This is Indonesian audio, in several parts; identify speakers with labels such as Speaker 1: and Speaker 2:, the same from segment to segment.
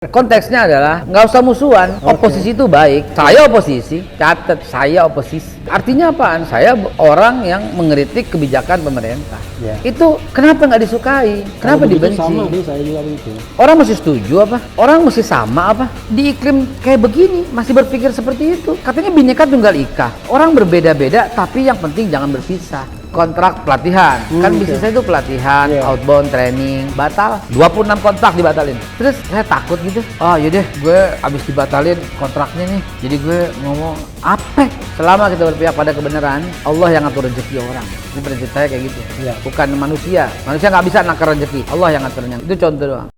Speaker 1: Konteksnya adalah nggak usah musuhan. Oposisi itu baik. Saya oposisi, catat saya oposisi. Artinya apaan? Saya orang yang mengkritik kebijakan pemerintah.
Speaker 2: Ya.
Speaker 1: Itu kenapa nggak disukai? Kenapa dibenci?
Speaker 2: Sama deh, saya juga begitu.
Speaker 1: Orang mesti setuju apa? Orang mesti sama apa? Di iklim kayak begini masih berpikir seperti itu. Katanya Bhinneka Tunggal Ika. Orang berbeda-beda tapi yang penting jangan berpisah. Kontrak pelatihan, kan bisnis saya itu pelatihan, outbound training, batal 26 kontrak dibatalin. Terus saya takut gitu, oh yaudah gue abis dibatalin kontraknya nih, jadi gue ngomong apa? Selama kita berpihak pada kebenaran, Allah yang ngatur rezeki orang. Ini prinsip saya kayak gitu, bukan manusia nggak bisa nakar rezeki, Allah yang ngaturnya. Itu contoh doang.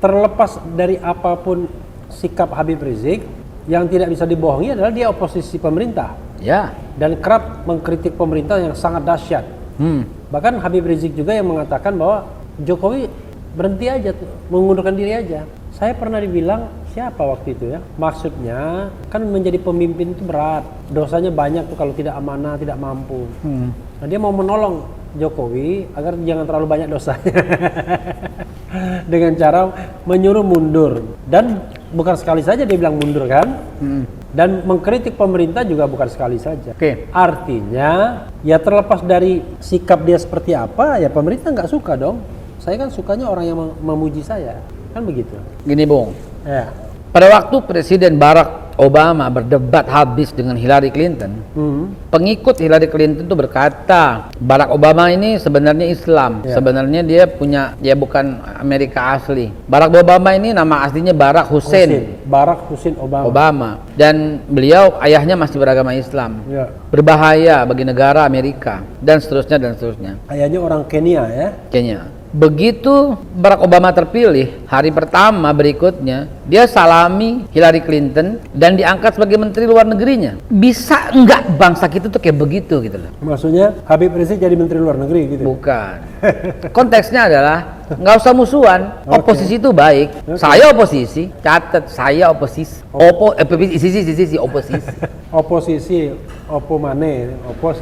Speaker 2: Terlepas dari apapun sikap Habib Rizik, yang tidak bisa dibohongi adalah dia oposisi pemerintah.
Speaker 1: Ya.
Speaker 2: Dan kerap mengkritik pemerintah yang sangat dahsyat. Bahkan Habib Rizik juga yang mengatakan bahwa Jokowi berhenti aja, mengundurkan diri aja. Saya pernah dibilang, siapa waktu itu ya? Maksudnya kan menjadi pemimpin itu berat, dosanya banyak tuh kalau tidak amanah, tidak mampu. Nah, dia mau menolong Jokowi agar jangan terlalu banyak dosanya dengan cara menyuruh mundur. Dan bukan sekali saja dia bilang mundur kan, dan mengkritik pemerintah juga bukan sekali saja. Artinya ya terlepas dari sikap dia seperti apa, ya pemerintah nggak suka dong. Saya kan sukanya orang yang memuji saya, kan begitu.
Speaker 1: Gini Bung,
Speaker 2: Ya.
Speaker 1: pada waktu Presiden Barack Obama berdebat habis dengan Hillary Clinton, pengikut Hillary Clinton itu berkata Barack Obama ini sebenarnya Islam, sebenarnya dia bukan Amerika asli. Barack Obama ini nama aslinya Barack Hussein Obama, dan beliau ayahnya masih beragama Islam, berbahaya bagi negara Amerika dan seterusnya.
Speaker 2: Ayahnya orang Kenya ya.
Speaker 1: Kenya. Begitu Barack Obama terpilih, hari pertama berikutnya dia salami Hillary Clinton dan diangkat sebagai menteri luar negerinya. Bisa enggak bangsa kita tuh kayak begitu gitu loh.
Speaker 2: Maksudnya Habib Rizik jadi menteri luar negeri gitu?
Speaker 1: Bukan. Konteksnya adalah nggak usah musuhan. Oposisi itu baik. Saya oposisi, catat saya oposisi. Oposisi.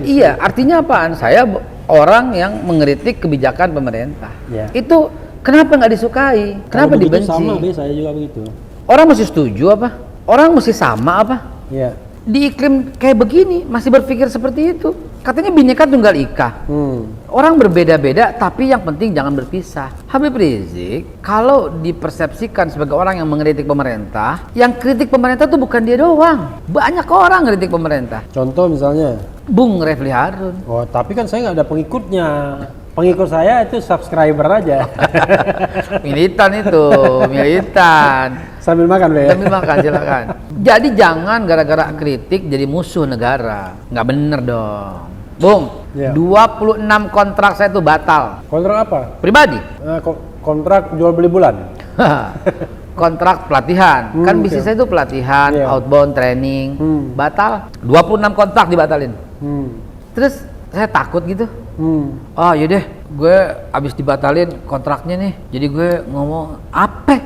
Speaker 1: Iya, artinya apaan? Saya orang yang mengkritik kebijakan pemerintah. Itu kenapa nggak disukai? Kenapa dibenci?
Speaker 2: Sama deh, saya juga begitu.
Speaker 1: Orang mesti setuju apa? Orang mesti sama apa? Di iklim kayak begini masih berpikir seperti itu. Katanya Bhinneka Tunggal Ika. Orang berbeda-beda tapi yang penting jangan berpisah. Habib Rizik kalau dipersepsikan sebagai orang yang mengkritik pemerintah, yang kritik pemerintah itu bukan dia doang. Banyak orang kritik pemerintah.
Speaker 2: Contoh misalnya
Speaker 1: Bung Refli Harun.
Speaker 2: Oh, tapi kan saya nggak ada pengikutnya. Pengikut saya itu subscriber aja.
Speaker 1: Militan.
Speaker 2: Sambil makan deh.
Speaker 1: Sambil makan, silakan. Jadi jangan gara-gara kritik jadi musuh negara. Nggak bener dong. Bung, 26 kontrak saya itu batal.
Speaker 2: Kontrak apa?
Speaker 1: Pribadi.
Speaker 2: Kontrak jual beli bulan.
Speaker 1: Kontrak pelatihan. Kan bisnis saya itu pelatihan, outbound training, batal. 26 kontrak dibatalin. Terus saya takut gitu. Oh yaudah gue abis dibatalin kontraknya nih, jadi gue ngomong apa?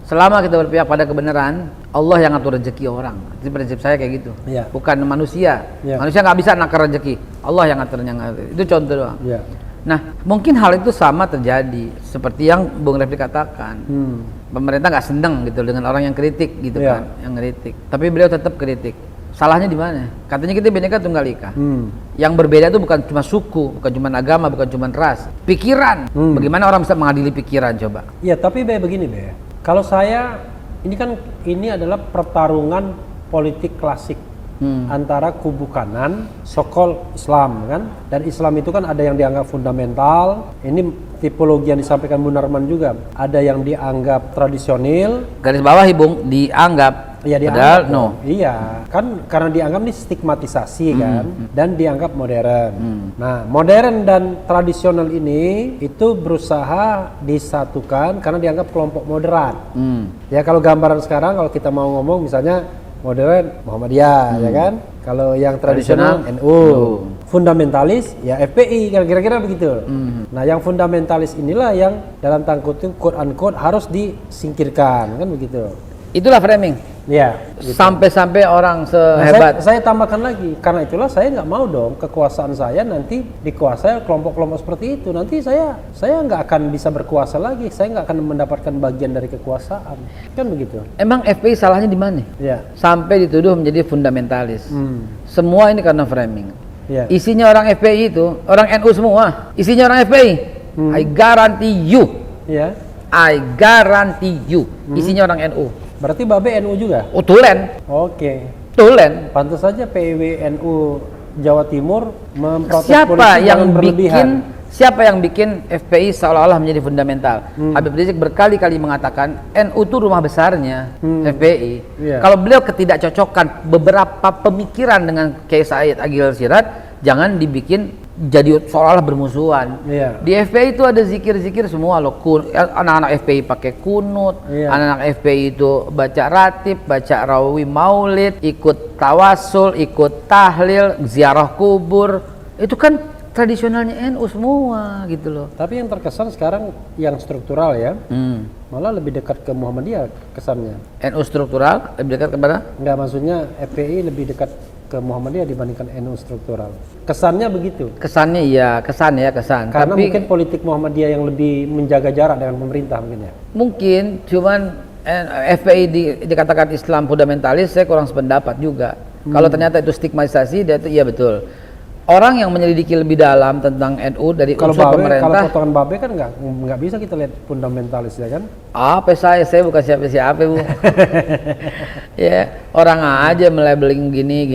Speaker 1: Selama kita berpihak pada kebenaran, Allah yang ngatur rezeki orang. Itu prinsip saya kayak gitu, bukan manusia manusia nggak bisa nakar rezeki, Allah yang ngaturnya. Itu contoh doang. Nah mungkin hal itu sama terjadi seperti yang Bung Refli katakan. Pemerintah nggak seneng gitu dengan orang yang kritik gitu kan, yang kritik, tapi beliau tetap kritik. Salahnya di mana? Katanya kita Bhinneka Tunggal Ika. Yang berbeda itu bukan cuma suku, bukan cuma agama, bukan cuma ras, pikiran. Bagaimana orang bisa mengadili pikiran coba?
Speaker 2: Ya, tapi begini Kalau saya ini adalah pertarungan politik klasik antara kubu kanan sokol Islam kan, dan Islam itu kan ada yang dianggap fundamental, ini tipologi yang disampaikan Bu Narman juga, ada yang dianggap tradisional,
Speaker 1: garis bawah Bung, dianggap.
Speaker 2: Ya
Speaker 1: padahal
Speaker 2: dianggap,
Speaker 1: no.
Speaker 2: Iya, kan karena dianggap ini stigmatisasi kan, dan dianggap modern. Nah, modern dan tradisional ini itu berusaha disatukan karena dianggap kelompok moderat. Ya kalau gambaran sekarang kalau kita mau ngomong misalnya modern Muhammadiyah, ya kan? Kalau yang tradisional NU. Fundamentalis ya FPI, kira-kira begitu. Nah, yang fundamentalis inilah yang dalam tanda kutip quote unquote harus disingkirkan, kan begitu.
Speaker 1: Itulah framing.
Speaker 2: Ya, gitu.
Speaker 1: Sampai-sampai orang sehebat.
Speaker 2: Saya tambahkan lagi, karena itulah saya nggak mau dong kekuasaan saya nanti dikuasai kelompok-kelompok seperti itu. Nanti saya nggak akan bisa berkuasa lagi, saya nggak akan mendapatkan bagian dari kekuasaan, kan begitu.
Speaker 1: Emang FPI salahnya di mana?
Speaker 2: Ya.
Speaker 1: Sampai dituduh menjadi fundamentalis. Semua ini karena framing.
Speaker 2: Ya.
Speaker 1: Isinya orang FPI itu orang NU semua. Isinya orang FPI. I guarantee you.
Speaker 2: Ya.
Speaker 1: I guarantee you. Isinya orang NU.
Speaker 2: Berarti Babe NU juga?
Speaker 1: Oh, tulen.
Speaker 2: Oke.
Speaker 1: Tulen.
Speaker 2: Pantas saja PW NU Jawa Timur memprotes
Speaker 1: Siapa
Speaker 2: polisi
Speaker 1: yang
Speaker 2: jangan berlebihan.
Speaker 1: Siapa yang bikin FPI seolah-olah menjadi fundamental? Habib Rizik berkali-kali mengatakan NU itu rumah besarnya FPI.
Speaker 2: Yeah.
Speaker 1: Kalau beliau ketidakcocokan beberapa pemikiran dengan Kiai Said Agil Siraj, jangan dibikin jadi seolah-olah bermusuhan.
Speaker 2: Yeah.
Speaker 1: Di FPI itu ada zikir-zikir semua loh. Anak-anak FPI pakai kunut, anak-anak FPI itu baca ratib, baca rawi maulid, ikut tawasul, ikut tahlil, ziarah kubur. Itu kan tradisionalnya NU semua gitu loh.
Speaker 2: Tapi yang terkesan sekarang yang struktural ya, malah lebih dekat ke Muhammadiyah kesannya.
Speaker 1: NU struktural lebih dekat kepada?
Speaker 2: Enggak, maksudnya FPI lebih dekat ke Muhammadiyah dibandingkan NU struktural. Kesannya begitu.
Speaker 1: Kesannya iya, kesan.
Speaker 2: Karena
Speaker 1: tapi
Speaker 2: mungkin politik Muhammadiyah yang lebih menjaga jarak dengan pemerintah mungkin ya.
Speaker 1: Mungkin, cuman FPI dikatakan Islam fundamentalis, saya kurang sependapat juga. Kalau ternyata itu stigmatisasi, iya betul. Orang yang menyelidiki lebih dalam tentang NU dari unsur pemerintah.
Speaker 2: Kalau potongan Babe kan nggak bisa kita lihat fundamentalis ya kan?
Speaker 1: Apa saya bukan siapa-siapa Bu. Ya orang aja melabeling gini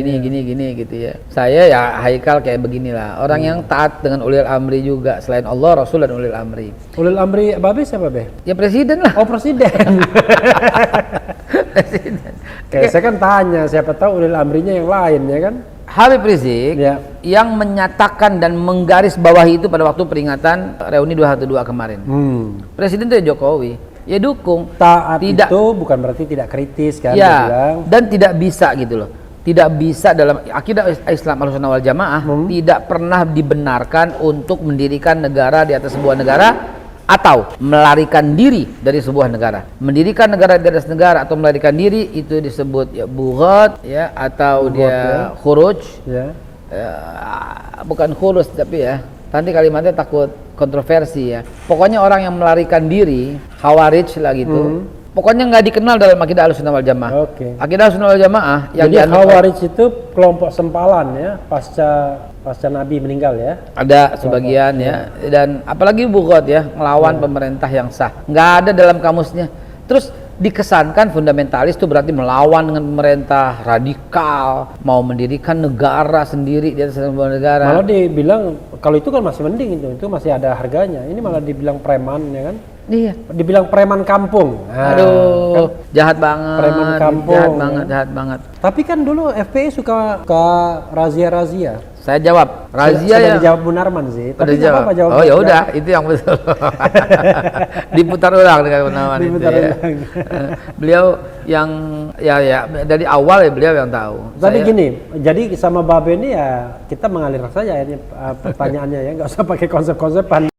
Speaker 1: gitu ya. Saya ya Haikal kayak beginilah. Orang yang taat dengan ulil amri juga selain Allah, Rasul dan ulil amri.
Speaker 2: Ulil amri Babe siapa Be?
Speaker 1: Ya presiden lah.
Speaker 2: Oh presiden.
Speaker 1: Presiden.
Speaker 2: Kayak saya kan tanya siapa tahu ulil amrinya yang lain ya kan?
Speaker 1: Habib Rizik yang menyatakan dan menggaris bawahi itu pada waktu peringatan reuni 212 kemarin. Presiden itu Jokowi, ya dukung.
Speaker 2: Taat itu bukan berarti tidak kritis kan?
Speaker 1: Ya, dan tidak bisa gitu loh. Tidak bisa dalam akidah Islam Ahlussunnah wal Jamaah tidak pernah dibenarkan untuk mendirikan negara di atas sebuah negara atau melarikan diri dari sebuah negara. Mendirikan negara di atas negara atau melarikan diri itu disebut ya bughat ya, atau dia khuruj. Bukan khurus tapi ya. Nanti kalimatnya takut kontroversi ya. Pokoknya orang yang melarikan diri, khawarij lah gitu. Pokoknya nggak dikenal dalam akidah Ahlussunnah wal Jamaah. Akidah Ahlussunnah wal Jamaah yang
Speaker 2: jadi khawarij itu kelompok sempalan ya pasca Nabi meninggal ya.
Speaker 1: Ada sebagian ya, dan apalagi bughat ya, melawan pemerintah yang sah. Nggak ada dalam kamusnya. Terus dikesankan fundamentalis itu berarti melawan dengan pemerintah, radikal, mau mendirikan negara sendiri di atas sebuah negara.
Speaker 2: Malah dibilang kalau itu kan masih mending, itu masih ada harganya. Ini malah dibilang preman ya kan?
Speaker 1: Iya.
Speaker 2: Dibilang preman kampung.
Speaker 1: Nah, aduh, kan? Jahat banget.
Speaker 2: Preman kampung.
Speaker 1: Jahat banget.
Speaker 2: Tapi kan dulu FPI suka ke razia-razia.
Speaker 1: Saya jawab, razia
Speaker 2: ya. Dijawab Bu Narman sih. Tapi
Speaker 1: jawab.
Speaker 2: Apa jawab?
Speaker 1: Oh ya udah, itu yang betul. Diputar ulang dengan Bu Narman itu. Ya. Beliau yang ya dari awal ya beliau yang tahu.
Speaker 2: Tapi gini, jadi sama Babe ini ya kita mengalir saja ini pertanyaannya ya, nggak usah pakai konsep-konsepan.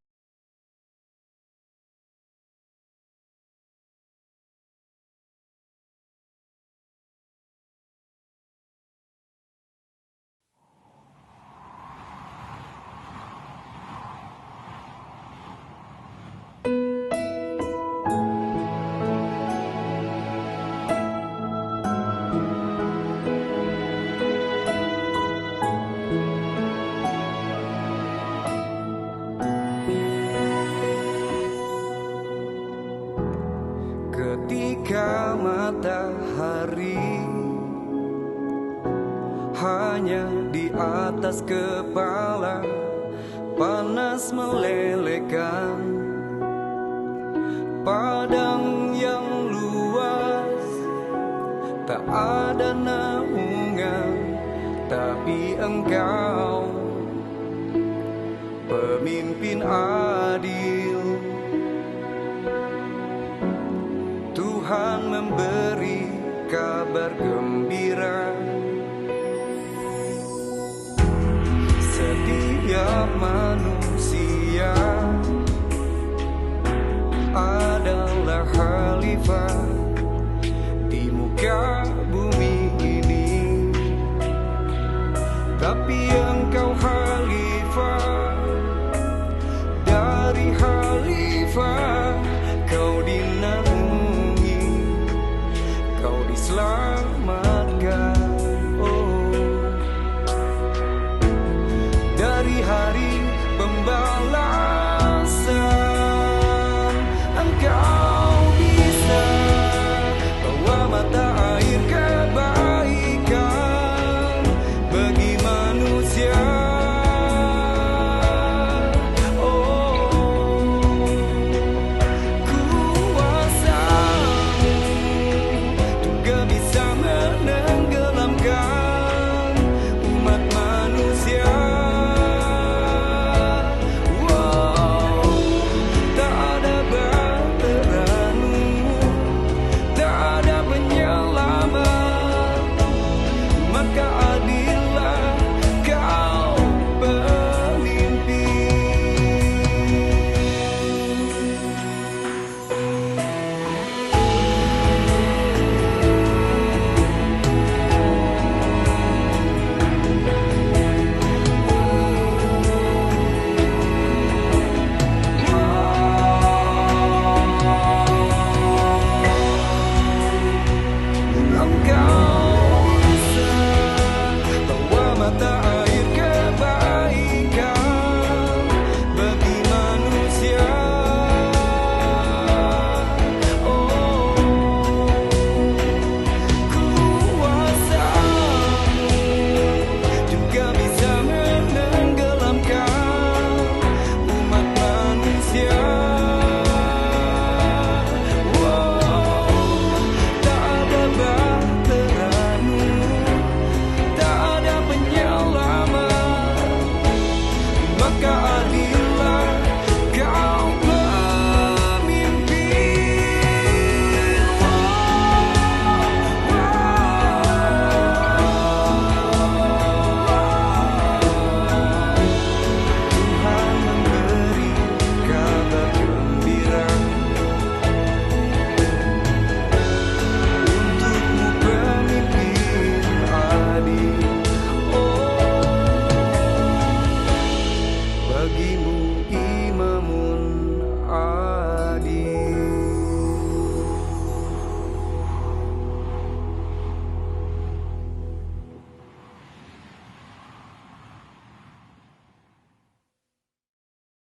Speaker 3: Ketika matahari cahayanya di atas kepala panas melelehkan. Padang yang luas, tak ada naungan, tapi Engkau pemimpin adil. Tuhan memberi kabar gembira. Setiap manusia adalah khalifah di muka bumi ini, tapi Engkau khalifah